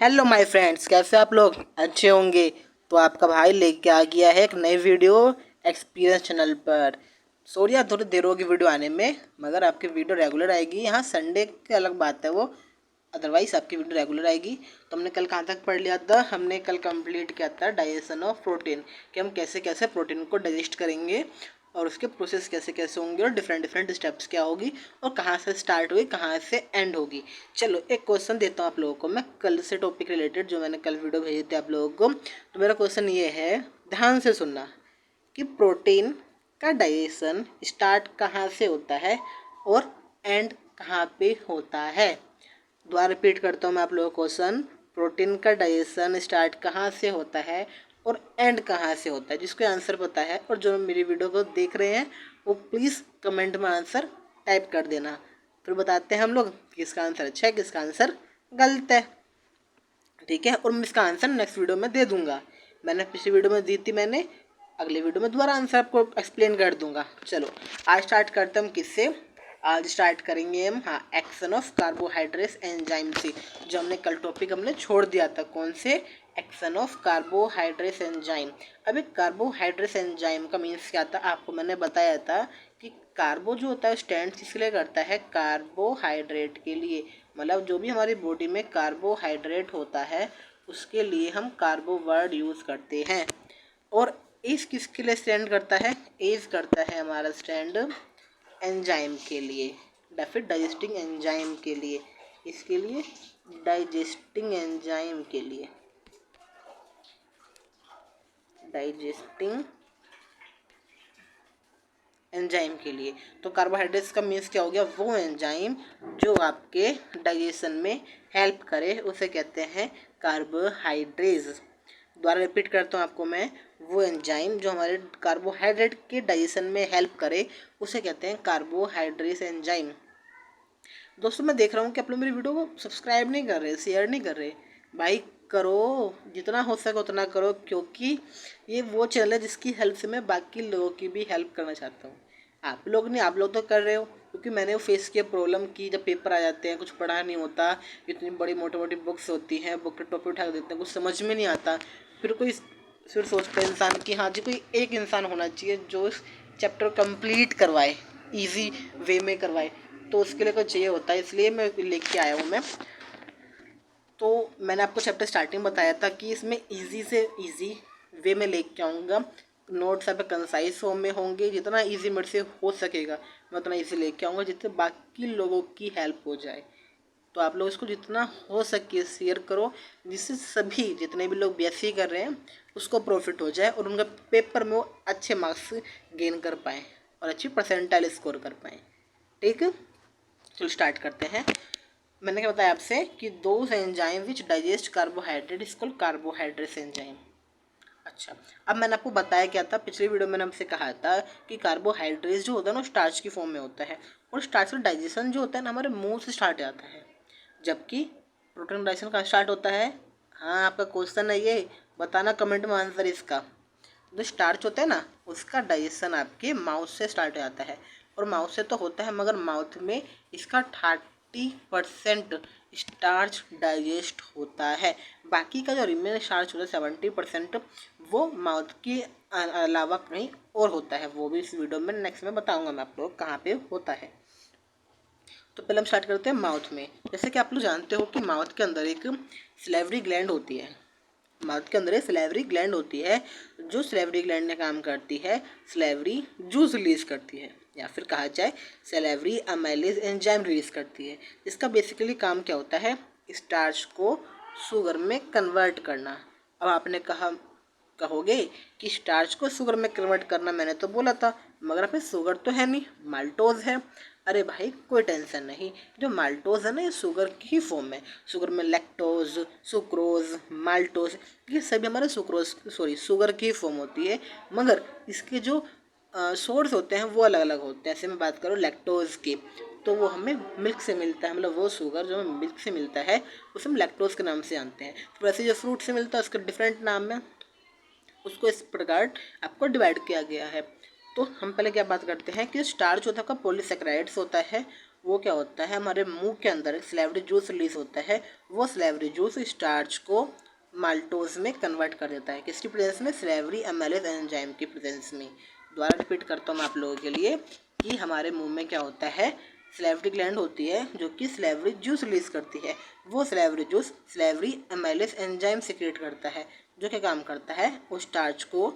Hello my friends, कैसे आप लोग अच्छे होंगे। तो आपका भाई लेके आ गया है एक नई वीडियो एक्सपीरियंस चैनल पर। सॉरी यार, थोड़ी देर होगी वीडियो आने में, मगर आपकी वीडियो रेगुलर आएगी। यहाँ संडे की अलग बात है वो, अदरवाइज आपकी वीडियो रेगुलर आएगी। तो हमने कल कहाँ तक पढ़ लिया था? हमने कल कंप्लीट किया था डाइजेशन ऑफ प्रोटीन, कि हम कैसे कैसे प्रोटीन को डाइजेस्ट करेंगे और उसके प्रोसेस कैसे कैसे होंगे और डिफरेंट डिफरेंट स्टेप्स क्या होगी और कहाँ से स्टार्ट हुई कहाँ से एंड होगी। चलो एक क्वेश्चन देता हूँ आप लोगों को मैं, कल से टॉपिक रिलेटेड जो मैंने कल वीडियो भेजी थी आप लोगों को। तो मेरा क्वेश्चन ये है, ध्यान से सुनना, कि प्रोटीन का डाइजेशन स्टार्ट कहाँ से होता है और एंड कहाँ पे होता है। दोबारा रिपीट करता हूँ मैं आप लोगों को क्वेश्चन, प्रोटीन का डाइजेशन स्टार्ट कहाँ से होता है और एंड कहाँ से होता है। जिसको आंसर पता है और जो मेरी वीडियो को देख रहे हैं वो प्लीज़ कमेंट में आंसर टाइप कर देना। फिर बताते हैं हम लोग किसका आंसर अच्छा है किसका आंसर गलत है, ठीक है। और मैं इसका आंसर नेक्स्ट वीडियो में दे दूंगा। मैंने पिछली वीडियो में दी थी, मैंने अगली वीडियो में दोबारा आंसर आपको एक्सप्लेन कर दूंगा। चलो आज स्टार्ट करते हैं हम किससे। आज स्टार्ट करेंगे हम, हाँ, एक्शन ऑफ कार्बोहाइड्रेट्स एंजाइम से। जो हमने कल टॉपिक हमने छोड़ दिया था, कौन से? Action of carbohydrates enzyme. अभी कार्बोहाइड्रेट्स एंजाइम का मीन्स क्या था आपको मैंने बताया था कि कार्बो जो होता है स्टैंड किसके लिए करता है? कार्बोहाइड्रेट के लिए। मतलब जो भी हमारी बॉडी में कार्बोहाइड्रेट होता है उसके लिए हम कार्बो वर्ड यूज़ करते हैं। और एज किसके लिए स्टैंड करता है? एज करता है हमारा स्टैंड एंजाइम के लिए, या फिर डाइजेस्टिंग एंजाइम के लिए। इसके लिए डाइजेस्टिंग एंजाइम के लिए, डाइजेस्टिंग एंजाइम के लिए। तो कार्बोहाइड्रेट्स का मीन्स क्या हो गया? वो एंजाइम जो आपके डाइजेशन में हेल्प करे उसे कहते हैं कार्बोहाइड्रेट्स। दोबारा रिपीट करता हूँ आपको मैं, वो एंजाइम जो हमारे कार्बोहाइड्रेट के डाइजेशन में हेल्प करे उसे कहते हैं कार्बोहाइड्रेट्स एंजाइम। दोस्तों मैं देख रहा हूँ कि आप लोग मेरी वीडियो को सब्सक्राइब नहीं कर रहे, शेयर नहीं कर रहे। भाई करो, जितना हो सके उतना करो, क्योंकि ये वो चैनल है जिसकी हेल्प से मैं बाकी लोगों की भी हेल्प करना चाहता हूँ। आप लोग नहीं, आप लोग तो कर रहे हो, क्योंकि मैंने वो फेस किया प्रॉब्लम की जब पेपर आ जाते हैं कुछ पढ़ा नहीं होता, इतनी बड़ी मोटी मोटी बुक्स होती हैं, बुक के टॉपिक उठा देते हैं, कुछ समझ में नहीं आता। फिर सोचता है इंसान कि हाँ जी कोई एक इंसान होना चाहिए जो इस चैप्टर कंप्लीट करवाए, इजी वे में करवाए। तो उसके लिए कोई चाहिए होता है, इसलिए मैं लेके आया हूँ मैं। तो मैंने आपको चैप्टर स्टार्टिंग बताया था कि इसमें इजी से इजी वे में लेके आऊँगा। नोट्स आप कंसाइज फॉर्म में होंगे, जितना इजी मेरे से हो सकेगा मैं उतना इजी लेके आऊँगा, जिससे बाकी लोगों की हेल्प हो जाए। तो आप लोग इसको जितना हो सके शेयर करो, जिससे सभी जितने भी लोग बीएससी कर रहे हैं उसको प्रॉफिट हो जाए और उनका पेपर में वो अच्छे मार्क्स गेन कर पाएँ और अच्छी परसेंटाइल स्कोर कर पाएँ, ठीक है। चलो स्टार्ट करते हैं। मैंने क्या बताया आपसे कि those enzyme which digest carbohydrate is called carbohydrates enzyme. अच्छा, अब मैंने आपको बताया क्या था पिछली वीडियो में, मैंने आपसे कहा था कि कार्बोहाइड्रेट जो होता है ना स्टार्च की फॉर्म में होता है, और स्टार्च का डाइजेशन जो होता है ना हमारे मुंह से स्टार्ट जाता है, जबकि प्रोटीन डाइजेशन कहाँ स्टार्ट होता है? हाँ, आपका क्वेश्चन है ये, बताना कमेंट में आंसर इसका। जो स्टार्च होता है ना उसका डाइजेशन आपके माउथ से स्टार्ट हो जाता है, और माउथ से तो होता है मगर माउथ में इसका 30% स्टार्च डाइजेस्ट होता है। बाकी का जो रिमेन स्टार्च होता है 70% वो माउथ के अलावा कहीं और होता है। वो भी इस वीडियो में नेक्स्ट में बताऊंगा मैं आप लोग कहाँ पे होता है। तो पहले हम स्टार्ट करते हैं माउथ में। जैसे कि आप लोग जानते हो कि माउथ के अंदर एक सलेवरी ग्लैंड होती है। माउथ के अंदर एक सलेवरी ग्लैंड होती है, जो सलेवरी ग्लैंड ने काम करती है, सलेवरी जूस रिलीज करती है, या फिर कहा जाए सलेवरी अमाइलेज एंजाइम रिलीज करती है। इसका बेसिकली काम क्या होता है? स्टार्च को शुगर में कन्वर्ट करना। अब आपने कहोगे कि स्टार्च को शुगर में कन्वर्ट करना, मैंने तो बोला था, मगर फिर शुगर तो है नहीं, माल्टोज है। अरे भाई कोई टेंशन नहीं, जो माल्टोज है ना ये शुगर की ही फॉर्म है। शुगर में लैक्टोज, सुक्रोज, माल्टोज, ये सभी हमारे शुगर की ही फॉर्म होती है, मगर इसके जो सोर्स होते हैं वो अलग अलग होते हैं। ऐसे मैं बात करूँ लैक्टोज की, तो वो हमें मिल्क से मिलता है, मतलब वो शुगर जो हमें मिल्क से मिलता है उसे हम लैक्टोज के नाम से जानते हैं। तो वैसे जो फ्रूट से मिलता है उसका डिफरेंट नाम है, उसको इस प्रकार आपको डिवाइड किया गया है। तो हम पहले क्या बात करते हैं कि स्टार्च होता है का पॉलीसेकेराइड्स होता है, वो क्या होता है, हमारे मुंह के अंदर एक सैलिवरी जूस रिलीज होता है। वो सैलिवरी जूस स्टार्च को माल्टोज में कन्वर्ट कर देता है। किसकी प्रेजेंस में? सैलिवरी एमाइलेज एंजाइम की प्रेजेंस में। दोबारा रिपीट करता हूँ मैं आप लोगों के लिए कि हमारे मुंह में क्या होता है, सैलिवरी ग्लैंड होती है जो कि सैलिवरी जूस रिलीज करती है। वो salivary juice salivary amylase enzyme secret करता है, जो क्या काम करता है, उस स्टार्च को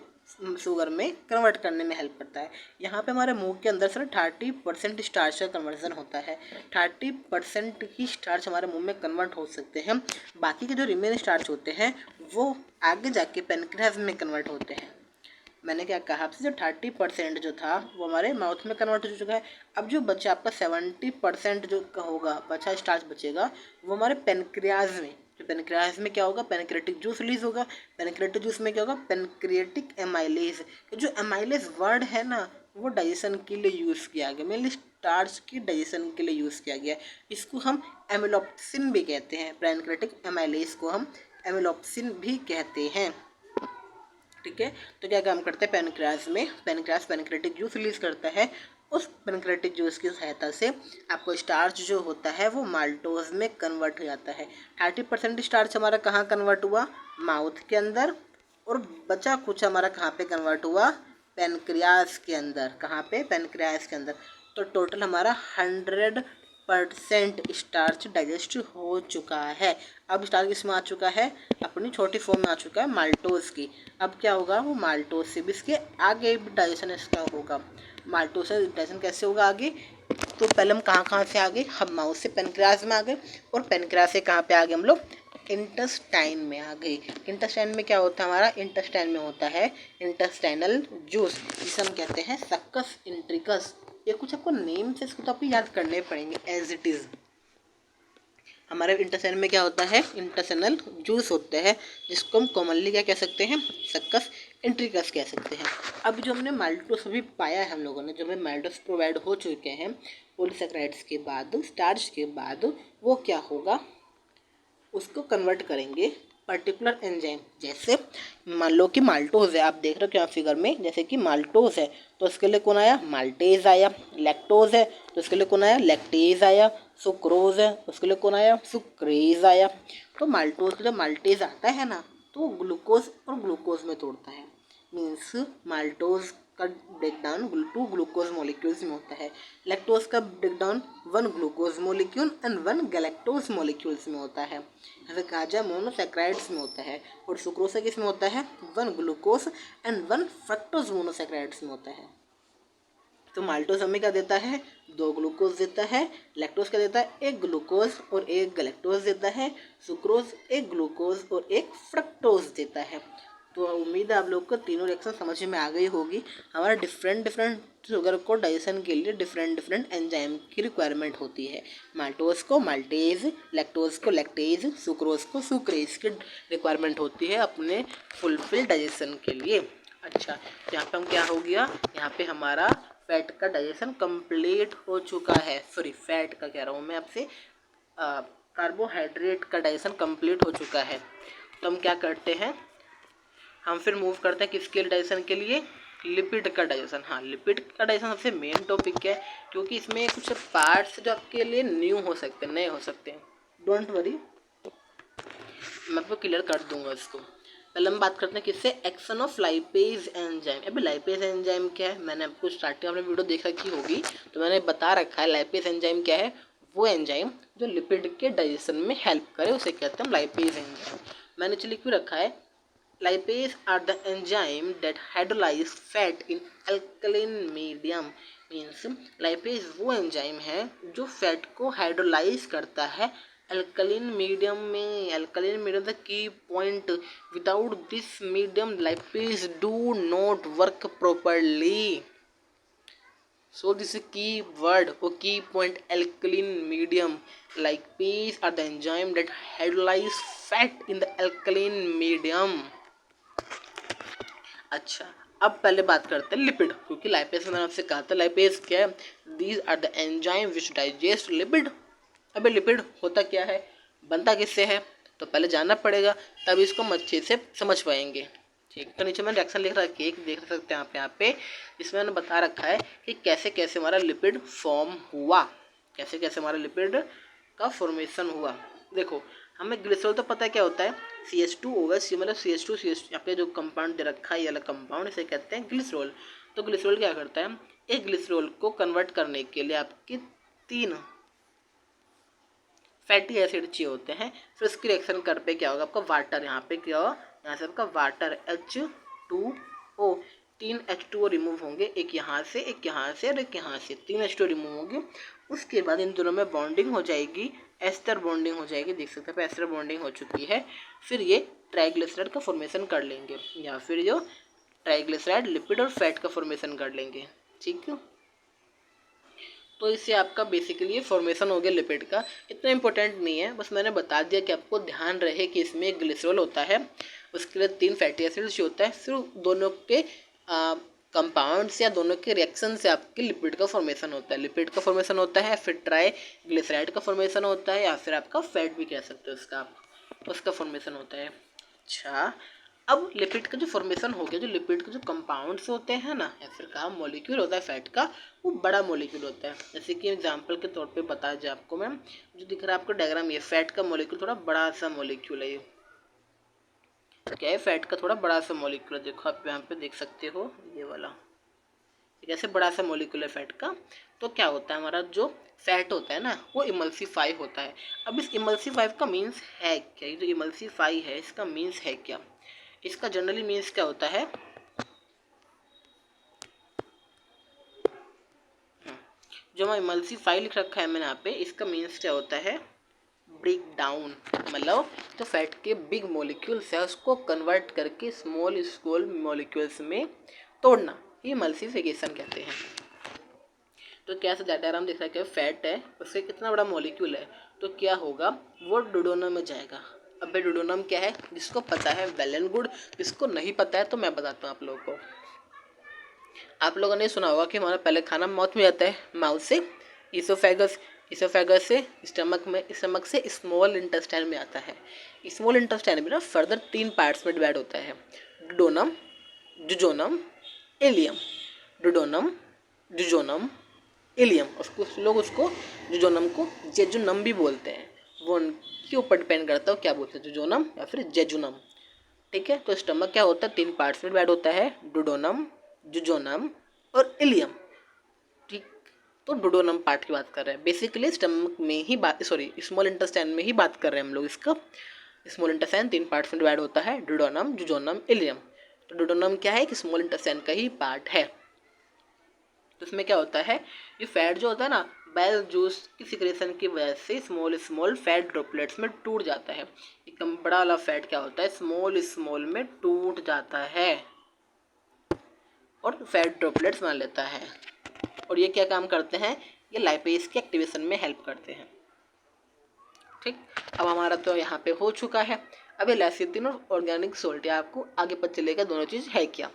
शुगर में कन्वर्ट करने में हेल्प करता है। यहाँ पे हमारे मुंह के अंदर सिर्फ 30% स्टार्च का कन्वर्जन होता है। 30% ही स्टार्च हमारे मुंह में कन्वर्ट हो सकते हैं। बाकी के जो रिमेन स्टार्च होते हैं वो आगे जाके पेनक्रियाज में कन्वर्ट होते हैं। मैंने क्या कहा आपसे, जो 30% जो था वो हमारे माउथ में कन्वर्ट हो चुका है। अब जो बचा आपका 70% जो होगा, बचा स्टार्च बचेगा, वो हमारे पेनक्रियाज में। तो पेनक्रियाज में क्या होगा, पेनक्रियाटिक जूस रिलीज होगा। पेनक्रियाटिक जूस में क्या होगा, पेनक्रियाटिक एमाइलेज। जो एमाइलेज वर्ड है ना, वो डाइजेशन के लिए यूज़ किया गया, मेनली स्टार्च की डाइजेशन के लिए यूज़ किया गया। इसको हम एमिलोप्सिन भी कहते हैं। पेनक्रियाटिक एमाइलेज को हम एमिलोप्सिन भी कहते हैं। ठीक है, तो क्या काम करता है पेनक्रियाज में, पेनक्रियाज पेनक्रियाटिक जूस रिलीज करता है। उस पेनक्रियाटिक जूस की सहायता से आपको स्टार्च जो होता है वो माल्टोज में कन्वर्ट हो जाता है। 30% स्टार्च हमारा कहाँ कन्वर्ट हुआ, माउथ के अंदर, और बचा कुछ हमारा कहाँ पे कन्वर्ट हुआ, पेनक्रियाज के अंदर। कहाँ पे, पेनक्रियाज के अंदर। तो टोटल हमारा 100% स्टार्च डाइजेस्ट हो चुका है। अब स्टार्च किसमें आ चुका है, अपनी छोटी फॉर्म में आ चुका है, माल्टोज की। अब क्या होगा, वो माल्टोज से भी इसके आगे भी डाइजेशन इसका होगा। माल्टोज से डाइजेशन कैसे होगा आगे, तो पहले हम कहाँ से आ गए, हम माउथ से पेनक्रियाज में आ गए, और पेनक्रियाज से कहाँ पे आ गए हम लोग, इंटेस्टाइन में आ गई। इंटेस्टाइन में क्या होता है हमारा, इंटेस्टाइन में होता है इंटेस्टाइनल जूस, जिसे हम कहते हैं सक्कस इंट्रिकस। ये कुछ आपको नेम से इसको तो आपको याद करने पड़ेंगे एज इट इज़। हमारे इंटेस्टाइन में क्या होता है, इंटेस्टाइनल जूस होते हैं, जिसको हम कॉमनली क्या कह सकते हैं, सक्कस इंट्रिकस कह सकते हैं। अब जो हमने माल्टोस अभी पाया है हम लोगों ने, जो हमें माल्टोस प्रोवाइड हो चुके हैं पॉलीसेकेराइड्स के बाद, स्टार्च के बाद, वो क्या होगा, उसको कन्वर्ट करेंगे पर्टिकुलर एंजाइम। जैसे मान लो कि माल्टोज है, आप देख रहे हो क्या फिगर में, जैसे कि माल्टोज है तो उसके लिए कौन आया, माल्टेज आया। लैक्टोज है तो उसके लिए कौन आया, लैक्टेज आया। सुक्रोज है उसके लिए कौन आया, सुक्रेज आया। तो माल्टोज जब माल्टेज आता है ना, तो ग्लूकोज और ग्लूकोज में तोड़ता है। मीन्स माल्टोज का ब्रेकडाउन 2 ग्लूकोज मॉलिक्यूल्स में होता है। लैक्टोज का breakdown 1 glucose molecule and 1 galactose molecules में होता है। ऐसे कहा जाए मोनोसेक्राइड्स में होता है। और सुक्रोज किस में होता है, 1 ग्लूकोज एंड 1 फ्रक्टोज मोनोसेक्राइड्स में होता है। तो माल्टोज हमें क्या देता है, 2 ग्लूकोज देता है। लैक्टोज क्या देता है, 1 ग्लूकोज और 1 गैलेक्टोज देता है। सुक्रोज 1 ग्लूकोज और 1 फ्रक्टोज देता है। तो उम्मीद है आप लोग को तीनों रिएक्शन समझ में आ गई होगी। हमारा डिफरेंट शुगर को डाइजेशन के लिए डिफरेंट एंजाइम की रिक्वायरमेंट होती है। माल्टोज को माल्टेज, लैक्टोज को लैक्टेज, सुक्रोज को सुक्रेज की रिक्वायरमेंट होती है अपने फुलफिल डाइजेशन के लिए। अच्छा, यहाँ पे हम क्या हो गया, यहाँ पे हमारा फैट का डाइजेशन कंप्लीट हो चुका है। सॉरी, फैट का कह रहा हूँ मैं आपसे, कार्बोहाइड्रेट का डाइजेशन कंप्लीट हो चुका है। तो हम क्या करते हैं, हम फिर मूव करते हैं किसके डाइजेशन के लिए, लिपिड का डाइजेशन। हाँ, लिपिड का डाइजेशन सबसे मेन टॉपिक है, क्योंकि इसमें कुछ पार्ट्स जो आपके लिए न्यू हो सकते हैं, नए हो सकते हैं। डोंट वरी, मैं आपको क्लियर कर दूंगा इसको। पहले हम बात करते हैं किससे, एक्शन ऑफ लाइपेज एंजाइम। अभी लाइपेज एंजाइम क्या है, मैंने आपको स्टार्टिंग आपने वीडियो देख रखी होगी, तो मैंने बता रखा है लाइपेज एंजाइम क्या है। वो एंजाइम जो लिपिड के डाइजेशन में हेल्प करे उसे कहते हैं हम लाइपेज एंजाइम। मैंने चलिए क्यों रखा है, lipase are the enzyme that hydrolyze fat in alkaline medium। Means lipase वो एंजाइम है जो फैट को हाइड्रोलाइज करता है अल्कलीन मीडियम में। Alkaline medium the key point, without this medium lipase do not work properly. So this is key word or key point, alkaline medium. Lipase are the enzyme that hydrolyze fat in the alkaline medium। अच्छा, अब पहले बात करते हैं lipid, क्योंकि lipase मैंने आपसे कहा था लाइपेज क्या है, these are the enzyme which digest lipid. अबे लिपिड होता क्या है, बनता किससे है, तो पहले जानना पड़ेगा, तब इसको हम अच्छे से समझ पाएंगे। ठीक, तो नीचे मैंने रिएक्शन लिख रखा है, केक देख सकते हैं आप यहाँ पे, इसमें मैंने बता रखा है कि कैसे कैसे हमारा लिपिड फॉर्म हुआ। कैसे कैसे हमारा लिपिड का फॉर्मेशन हुआ। देखो हमें ग्लिसरॉल तो पता है क्या होता है, CH2OH, मतलब CH2 आपके जो कंपाउंड दे रखा है ये वाला कंपाउंड, इसे कहते हैं ग्लिसरॉल। तो ग्लिसरॉल क्या करता है, एक ग्लिसरॉल को कन्वर्ट करने के लिए आपके 3 फैटी एसिड चाहिए होते हैं। फिर उसकी रिएक्शन कर पे क्या होगा, आपका वाटर, यहाँ पे क्या होगा, यहाँ से आपका वाटर H2O, 3 H2O रिमूव होंगे, एक यहाँ से, एक यहाँ से और एक यहाँ से, 3 H2O रिमूव होंगे। उसके बाद इन दोनों में बॉन्डिंग हो जाएगी, एस्टर बॉन्डिंग हो जाएगी, देख सकते हैं एस्टर बॉन्डिंग हो चुकी है। फिर ये ट्राइग्लिसराइड का फॉर्मेशन कर लेंगे, या फिर जो ट्राइग्लिसराइड लिपिड और फैट का फॉर्मेशन कर लेंगे। ठीक है, तो इससे आपका बेसिकली फॉर्मेशन हो गया लिपिड का। इतना इंपॉर्टेंट नहीं है, बस मैंने बता दिया कि आपको ध्यान रहे कि इसमें एक ग्लिसरॉल होता है, उसके लिए 3 फैटी एसिड्स होता है, फिर दोनों के कंपाउंड्स या दोनों के रिएक्शन से आपके लिपिड का फॉर्मेशन होता है। लिपिड का फॉर्मेशन होता है, फिर ट्राई ग्लिसराइड का फॉर्मेशन होता है, या फिर आपका फैट भी कह सकते हो उसका, उसका फॉर्मेशन होता है। अच्छा, अब लिपिड का जो फॉर्मेशन हो गया, जो लिपिड के जो कंपाउंड्स होते हैं ना, या फिर का मॉलिक्यूल होता है फैट का, वो बड़ा मॉलिक्यूल होता है। जैसे कि एग्जांपल के तौर पे बता जाए आपको मैम, जो दिख रहा है आपको डायग्राम, ये फैट का मॉलिक्यूल थोड़ा बड़ा सा मॉलिक्यूल है। ये क्या है, फैट का थोड़ा बड़ा सा मॉलिक्यूल है, देखो आप यहाँ पे देख सकते हो, ये वाला एक ऐसे बड़ा सा मॉलिक्यूल है फैट का। तो क्या होता है, हमारा जो फैट होता है ना, वो इमल्सीफाई होता है। अब इस इमल्सीफाई का मीन्स है क्या, ये जो इमल्सीफाई है इसका मीन्स है क्या, इसका जनरली मीन्स क्या होता है, जो मैं इमल्सीफाई लिख रखा है मैंने यहाँ पे, इसका मीन्स क्या होता है, ब्रेक डाउन, मतलब जो फैट के बिग मॉलिक्यूल्स है उसको कन्वर्ट करके स्मॉल स्मॉल मॉलिक्यूल्स में तोड़ना, ये इमल्सिफिकेशन कहते हैं। तो क्या से डायग्राम दिख रहा है कि फैट है, उससे कितना बड़ा मॉलिक्यूल है, तो क्या होगा, वो डुडोनम में जाएगा। अब डुडोनम क्या है, जिसको पता है वेल एंड गुड, जिसको नहीं पता है तो मैं बताता हूँ आप लोगों को। आप लोगों ने सुना होगा कि हमारा पहले खाना माउथ में जाता है, माउथ से इसोफेगस, इसोफेगस से स्टमक में, स्टमक से स्मॉल इंटेस्टाइन में आता है। स्मॉल इंटेस्टाइन में ना फर्दर 3 पार्ट्स में डिवाइड होता है, डुडोनम, जुजोनम, इलियम। डुडोनम, जुजोनम, इलियम, उसको लोग उसको जुजोनम को जेजुनम भी बोलते हैं, वो उनके ऊपर डिपेंड करता है क्या बोलते हैं, जुजोनम या फिर जेजुनम। ठीक है, तो स्टमक क्या होता है, 3 पार्ट्स में डिवाइड होता है, डुडोनम, जुजोनम और इलियम। ठीक, तो डुडोनम पार्ट की बात कर रहे हैं, बेसिकली स्टमक में ही बात, सॉरी स्मॉल इंटेस्टाइन में ही बात कर रहे हैं हम लोग इसका। स्मॉल इंटेस्टाइन 3 पार्ट्स में डिवाइड होता है, डुडोनम, जुजोनम, इलियम। तो डुडोनम क्या है कि स्मॉल इंटेस्टाइन का ही पार्ट है। तो इसमें क्या होता है, ये फैट जो होता है ना, बाइल जूस की सिक्रेशन की वजह से स्मॉल स्मॉल फैट ड्रॉपलेट्स में टूट जाता है। एकदम बड़ा वाला फैट क्या होता है, स्मॉल स्मॉल में टूट जाता है और फैट ड्रॉपलेट्स बना लेता है। और ये क्या काम करते हैं, ये लाइपेज के एक्टिवेशन में हेल्प करते हैं। ठीक, अब हमारा तो यहाँ पे हो चुका है। अब ये लेसिथिन और ऑर्गेनिक सोल्ट, आपको आगे पता चलेगा दोनों चीज़ है क्या।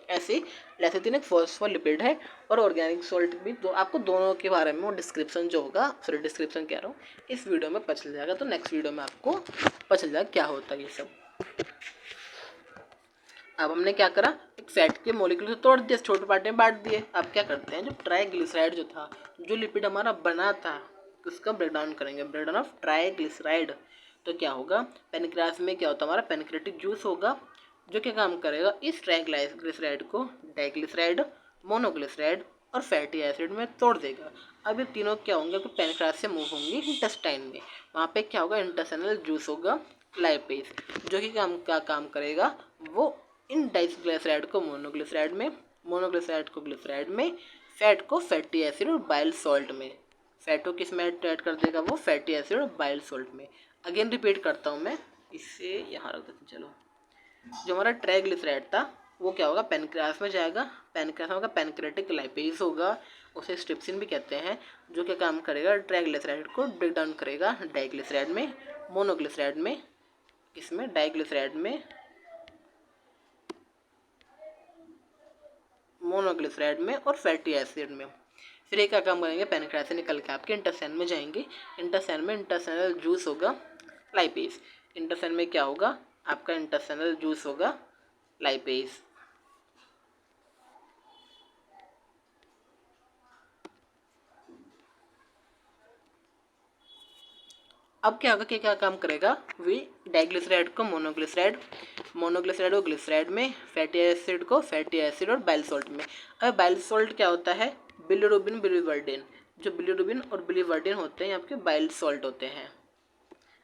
ऐसे लेसिथिन एक फॉस्फोलिपिड है और ऑर्गेनिक सोल्ट भी, तो आपको दोनों के बारे में वो डिस्क्रिप्शन जो होगा, सॉरी डिस्क्रिप्शन कह रहा हूँ, इस वीडियो में पता चल जाएगा। तो नेक्स्ट वीडियो में आपको पता चल जाएगा क्या होता है ये सब। अब हमने क्या करा, एक फैट के मॉलिक्यूल से तोड़ दिया, छोटे पार्ट में बांट दिए। अब क्या करते हैं, जो ट्राइग्लिसराइड जो था, जो लिपिड हमारा बना था, उसका ब्रेकडाउन करेंगे, ब्रेकडाउन ऑफ ट्राइग्लिसराइड। तो क्या होगा, पेनक्रियास में क्या होता है, हमारा पेनक्रेटिक जूस होगा, जो क्या काम करेगा, इस ट्राइग्लिसराइड को डाइग्लिसराइड, मोनोग्लिसराइड और फैटी एसिड में तोड़ देगा। अब ये तीनों क्या होंगे, तो पेनक्रियास से मूव होंगे इंटेस्टाइन में, वहाँ पे क्या होगा, इंटेस्टाइनल जूस होगा, लाइपेज, जो कि काम करेगा, वो इन डाइग्लिसराइड को मोनोग्लिसराइड में, मोनोग्लिसराइड को ग्लिसराइड में, फैट को फैटी एसिड और बाइल सॉल्ट में, फैट को किस में ऐड कर देगा, वो फैटी एसिड और बाइल सॉल्ट में। अगेन रिपीट करता हूँ मैं, इससे यहाँ रख देते चलो। जो हमारा ट्राइग्लिसराइड था वो क्या होगा, पेनक्रियास में जाएगा, पेनक्रियास में होगा पेनक्रेटिक लाइपेज होगा, उसे स्ट्रिप्सिन भी कहते हैं, जो क्या काम करेगा, ट्राइग्लिसराइड को ब्रेक डाउन करेगा डाइग्लिसराइड में, मोनोग्लिसराइड में, किसमें, डाइग्लिसराइड में, मोनोग्लिसराइड में और फैटी एसिड में। फिर ये क्या काम करेंगे, पेनक्रियास से निकल के आपके इंटेस्टाइन में जाएंगे, इंटेस्टाइन में इंटेस्टाइनल जूस होगा, लाइपेज, इंटेस्टाइन में क्या होगा, आपका इंटेस्टाइनल जूस होगा, लाइपेज। अब क्या होगा कि क्या काम करेगा, वी डाइग्लिसराइड को मोनोग्लिसराइड, मोनोग्लिसराइड को ग्लिसराइड में, फैटी एसिड को फैटी एसिड और बाइल सॉल्ट में। अब बाइल सॉल्ट क्या होता है, बिलिरुबिन बिलिवर्डिन, जो बिलिरुबिन और बिलिवर्डिन होते हैं आपके बाइल सॉल्ट होते हैं।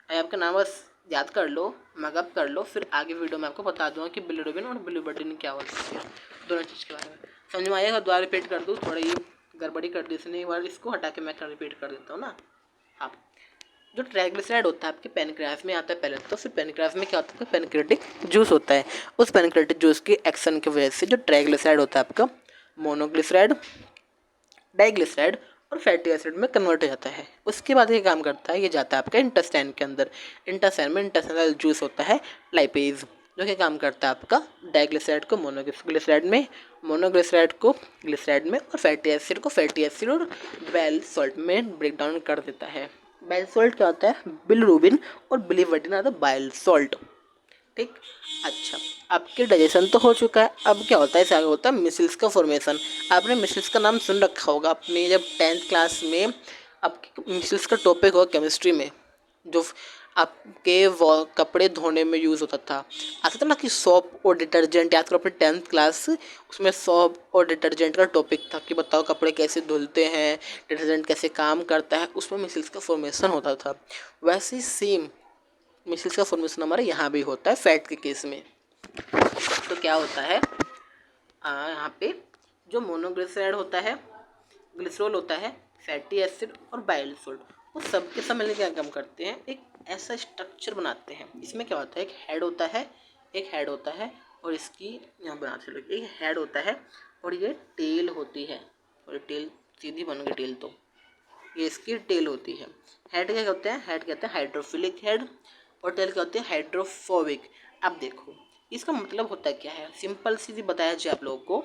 आपका नाम बस याद कर लो, मगअप कर लो, फिर आगे वीडियो में आपको बता दूंगा कि बिलिरुबिन और बिलिवर्डिन क्या होती है, दोनों चीज़ के बारे में समझ में आएगा। दोबारा रिपीट कर दूँ, थोड़ा ये गड़बड़ी कर दी इसने, एक बार इसको हटा के मैं रिपीट कर देता हूँ ना। हाँ, जो ट्राइग्लिसराइड होता है आपके पैनक्रियाज में आता है पहले तो, फिर पैनक्रियाज में क्या होता है, पैनक्रियाटिक जूस होता है। उस पैनक्रियाटिक जूस के एक्शन की वजह से जो ट्राइग्लिसराइड होता है आपका मोनोग्लिसराइड, डाइग्लिसराइड और फैटी एसिड में कन्वर्ट हो जाता है। उसके बाद ये काम करता है, ये जाता है आपका इंटेस्टाइन के अंदर। इंटेस्टाइन में इंटेस्टाइनल जूस होता है लाइपेज, जो कि काम करता है आपका डाइग्लिसराइड को मोनोग्लिसराइड में, मोनोग्लिसराइड को ग्लिसराइड में, और फैटी एसिड को फैटी एसिड और बाइल सॉल्ट में ब्रेक डाउन कर देता है। बाइल सॉल्ट क्या होता है, बिलिरुबिन और बिलिवर्डिन आता है बाइल सॉल्ट। ठीक, अच्छा, आपके डाइजेशन तो हो चुका है। अब क्या होता है, इसे आगे होता है मिसल्स का फॉर्मेशन। आपने मिसल्स का नाम सुन रखा होगा अपने जब 10th क्लास में आपके मिसल्स का टॉपिक हो केमिस्ट्री में, जो आपके वो कपड़े धोने में यूज़ होता था। आता था ना कि सॉप और डिटर्जेंट, याद करो अपने 10th क्लास, उसमें सॉप और डिटर्जेंट का टॉपिक था कि बताओ कपड़े कैसे धुलते हैं, डिटर्जेंट कैसे काम करता है, उसमें मिसल्स का फॉर्मेशन होता था। वैसे ही सेम मिसल्स का फॉर्मेशन हमारे यहाँ भी होता है फैट के केस में। तो क्या होता है, यहाँ पे जो मोनोग्लिसराइड होता है, ग्लिसरॉल होता है, फैटी एसिड और बाइल सॉल्ट, वो सब के सब मिलकर क्या काम करते हैं, एक ऐसा स्ट्रक्चर बनाते हैं। इसमें क्या होता है, एक हेड होता है, एक हेड होता है, और इसकी यहाँ बनाते हैं एक हेड होता है, और ये टेल होती है, और ये टेल सीधी बन गई टेल, तो ये इसकी टेल होती है। हेड क्या होते हैं, हेड कहते हैं हाइड्रोफिलिक हेड, और टेल क्या होती है हाइड्रोफोबिक। अब देखो इसका मतलब होता है क्या है, सिंपल सीधी बताया जाए आप लोगों को।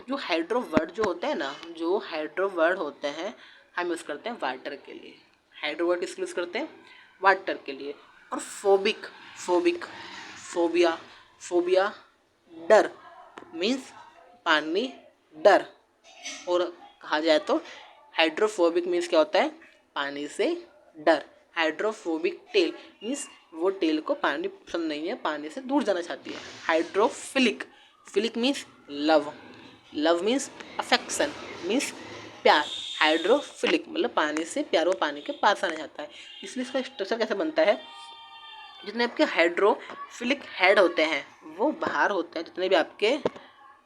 जो हाइड्रो वर्ड जो होता है ना, जो हाइड्रो वर्ड होते हैं हम यूज़ करते हैं वाटर के लिए। हाइड्रो वर्ड किसके यूज़ करते हैं, वाटर के लिए। और फोबिक, फोबिक, फोबिया, फोबिया डर, मीन्स पानी डर। और कहा जाए तो हाइड्रोफोबिक मीन्स क्या होता है, पानी से डर। हाइड्रोफोबिक टेल मीन्स वो टेल को पानी पसंद नहीं है, पानी से दूर जाना चाहती है। Hydrophilic, philic means love, love means affection, means प्यार। हाइड्रोफिलिक मतलब पानी से प्यार, वो पानी के पास आना चाहता है। इसलिए इसका स्ट्रक्चर कैसे बनता है, जितने आपके हाइड्रोफिलिक हेड होते हैं वो बाहर होते हैं, जितने भी आपके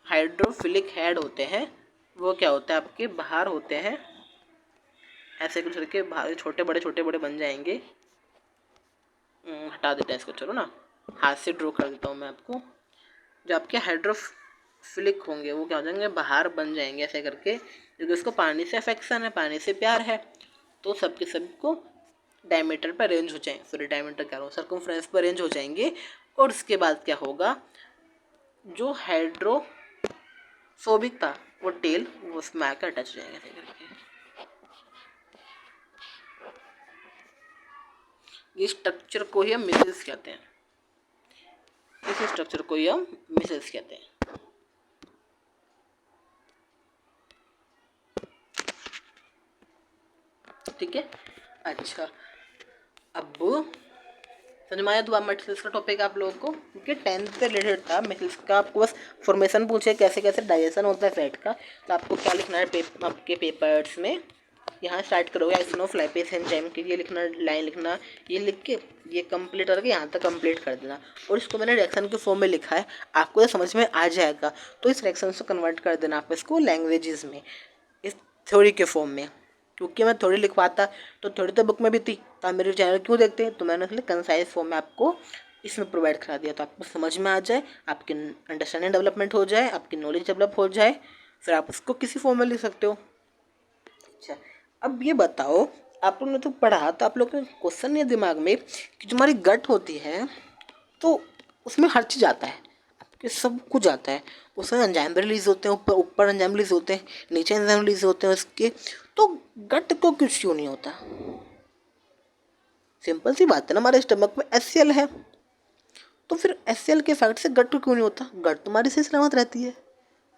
हाइड्रोफिलिक हेड होते हैं वो क्या होता है आपके बाहर होते हैं। ऐसे कुछ करके बाहर छोटे बड़े बन जाएंगे। हटा देते हैं इसको, चलो ना हाथ से ड्रॉ कर देता हूँ मैं आपको। जो आपके हाइड्रोफिलिक होंगे वो क्या हो जाएंगे, बाहर बन जाएंगे ऐसे करके, क्योंकि उसको पानी से अफेक्शन है, पानी से प्यार है। तो सबके सबको डायमीटर पर रेंज हो जाएंगे, सॉरी डायमीटर क्या हो, सर्कमफ्रेंस पर रेंज हो जाएंगे। और उसके बाद क्या होगा, जो हाइड्रोफोबिक था वो टेल वो उसमें आकर अटैच हो जाएगा ऐसे करके। इस स्ट्रक्चर को ही हम मिसल्स कहते हैं, इस स्ट्रक्चर को ही हम मिसल्स कहते हैं। ठीक है, अच्छा, अब समझ में आया दोबारा मिसल्स का टॉपिक आप लोगों को, क्योंकि 10th से रिलेटेड था मिसल्स का। आपको बस फॉर्मेशन पूछे कैसे कैसे डाइजेशन होता है फैट का, तो आपको क्या लिखना है आपके पेपर्स में, यहाँ स्टार्ट करोगे एक्शन ऑफ लाइपेज एंजाइम के लिए लिखना, लाइन लिखना, ये लिख के ये कंप्लीट करके यहाँ तक कंप्लीट कर देना। और इसको मैंने रिएक्शन के फॉर्म में लिखा है, आपको तो समझ में आ जाएगा, तो इस रिएक्शन को कन्वर्ट कर देना आप इसको लैंग्वेजेस में, इस थ्योरी के फॉर्म में। क्योंकि मैं थ्योरी लिखवाता तो थ्योरी तो बुक में भी थी, तो आप मेरे चैनल क्यों देखते हैं, तो मैंने इसलिए कंसाइज फॉर्म में आपको इसमें प्रोवाइड करा दिया, तो आपको समझ में आ जाए, आपकी अंडरस्टैंडिंग डेवलपमेंट हो जाए, आपकी नॉलेज डेवलप हो जाए, फिर आप उसको किसी फॉर्म में लिख सकते हो। अच्छा, अब ये बताओ, आप लोगों ने तो पढ़ा, तो आप लोग के क्वेश्चन नहीं है दिमाग में कि जो हमारी गट होती है तो उसमें हर चीज़ आता है, आपके सब कुछ आता है, उसमें एंजाइम रिलीज होते हैं, ऊपर ऊपर एंजाइम रिलीज होते हैं, नीचे एंजाइम रिलीज होते हैं उसके, तो गट को कुछ क्यों नहीं होता। सिंपल सी बात है ना, हमारे स्टमक में HCl है, तो फिर HCl के इफेक्ट से गट को क्यों नहीं होता, गट तुम्हारी सही सलामत रहती है।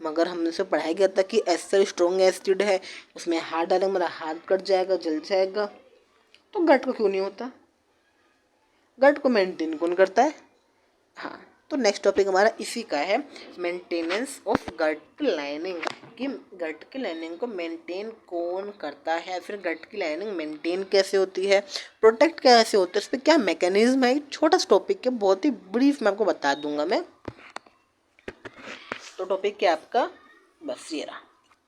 मगर हमने से पढ़ाया गया था कि HCl स्ट्रॉन्ग एसिड है, उसमें हाथ डालेंगे मेरा हाथ कट जाएगा, जल जाएगा, तो गट को क्यों नहीं होता। गट को मेंटेन कौन करता है? हाँ, तो नेक्स्ट टॉपिक हमारा इसी का है, मेंटेनेंस ऑफ गट लाइनिंग, कि गट की लाइनिंग को मेंटेन कौन करता है, फिर गट की लाइनिंग मेंटेन कैसे होती है, प्रोटेक्ट कैसे होता है, इस पर क्या मैकेनिज्म है। एक छोटा सा टॉपिक है, बहुत ही ब्रीफ में आपको बता दूंगा मैं। तो टॉपिक क्या आपका, बस ये रहा,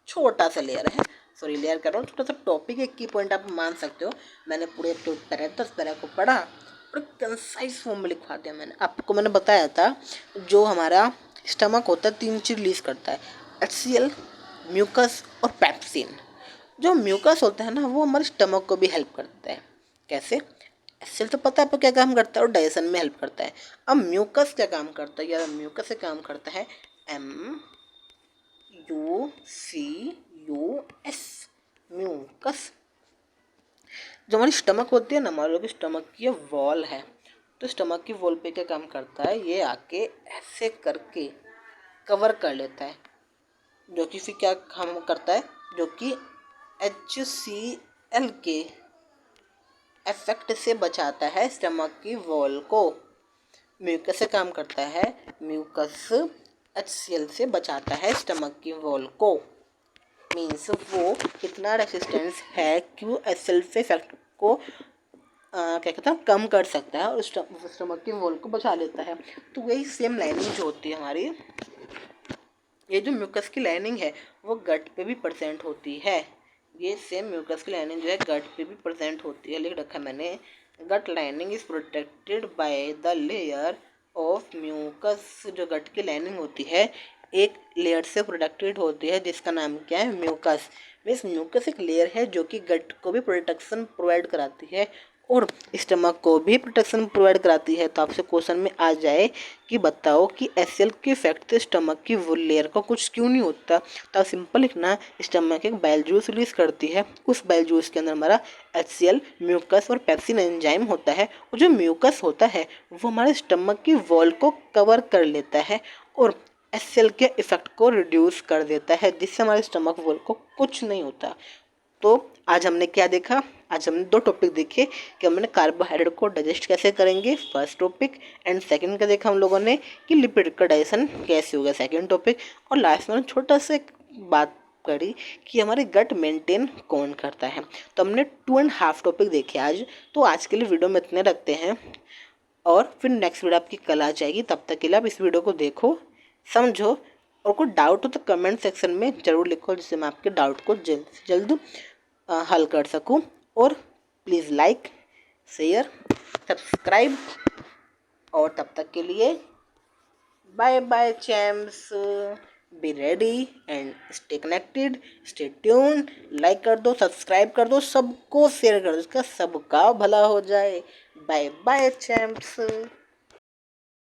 छोटा सा लेयर है, सॉरी लेयर कर रहा हूँ, छोटा सा टॉपिक है, की पॉइंट आप मान सकते हो। मैंने पूरे 10 पैरा को पढ़ा और कंसाइज फॉर्म में लिखवा दिया। मैंने बताया था, जो हमारा स्टमक होता है 3 चीज़ रिलीज करता है, HCl, म्यूकस और पेप्सिन। जो म्यूकस होता है ना, वो हमारे स्टमक को भी हेल्प करता है। कैसे? HCl तो पता है आपको क्या काम करता है, और डाइजेशन में हेल्प करता है। अब म्यूकस क्या काम करता है, या म्यूकस से काम करता है MUCUS, म्यूकस। जो हमारी स्टमक होती है ना, हमारे लोग की स्टमक की वॉल है, तो स्टमक की वॉल पे क्या काम करता है, ये आके ऐसे करके कवर कर लेता है, जो कि फिर क्या काम करता है, जो कि HCl के इफेक्ट से बचाता है स्टमक की वॉल को। म्यूकस से काम करता है, म्यूकस HCl से बचाता है स्टमक की वॉल को। मीन्स वो कितना रेसिस्टेंस है कि वो HCl से इफेक्ट को क्या कहते हैं, कम कर सकता है और स्टमक की वॉल को बचा लेता है। तो वही सेम लाइनिंग जो होती है हमारी, ये जो म्यूकस की लाइनिंग है वो गट पे भी प्रेजेंट होती है। ये सेम म्यूकस की लाइनिंग जो है गट पे भी प्रेजेंट होती है। लिख रखा है मैंने, gut lining is protected by the layer of mucus. जो गट की लाइनिंग होती है एक लेयर से प्रोटेक्टेड होती है, जिसका नाम क्या है, म्यूकस। मीन्स म्यूकस एक लेयर है जो कि गट को भी प्रोटेक्शन प्रोवाइड कराती है और स्टमक को भी प्रोटेक्शन प्रोवाइड कराती है। तो आपसे क्वेश्चन में आ जाए कि बताओ कि HCl के इफेक्ट से स्टमक की वो लेयर को कुछ क्यों नहीं होता, तो आप सिंपल लिखना, स्टमक एक बाइल जूस रिलीज करती है, उस बाइल जूस के अंदर हमारा HCl, म्यूकस और पेप्सिन एंजाइम होता है। और जो म्यूकस होता है वो हमारे स्टमक की वॉल को कवर कर लेता है और HCl के इफेक्ट को रिड्यूस कर देता है, जिससे हमारे स्टमक वॉल को कुछ नहीं होता। तो आज हमने क्या देखा, आज हमने 2 टॉपिक देखे कि हमने कार्बोहाइड्रेट को डाइजेस्ट कैसे करेंगे, फर्स्ट टॉपिक, एंड सेकंड का देखा हम लोगों ने कि लिपिड का डाइजेशन कैसे होगा, सेकंड टॉपिक। और लास्ट में छोटा सा एक बात करी कि हमारे गट मेंटेन कौन करता है। तो हमने 2.5 टॉपिक देखे आज। तो आज के लिए वीडियो में इतने रखते हैं और फिर नेक्स्ट वीडियो आपकी कल आ जाएगी। तब तक के लिए आप इस वीडियो को देखो, समझो, और कोई डाउट हो तो कमेंट सेक्शन में ज़रूर लिखो, जिससे मैं आपके डाउट को जल्द से जल्द हल कर सकूं। और प्लीज़ लाइक, शेयर, सब्सक्राइब। और तब तक के लिए bye bye champs, be ready and stay connected, stay tune. Like कर दो, सब्सक्राइब कर दो, सबको शेयर कर दो, इसका सबका भला हो जाए। Bye bye champs.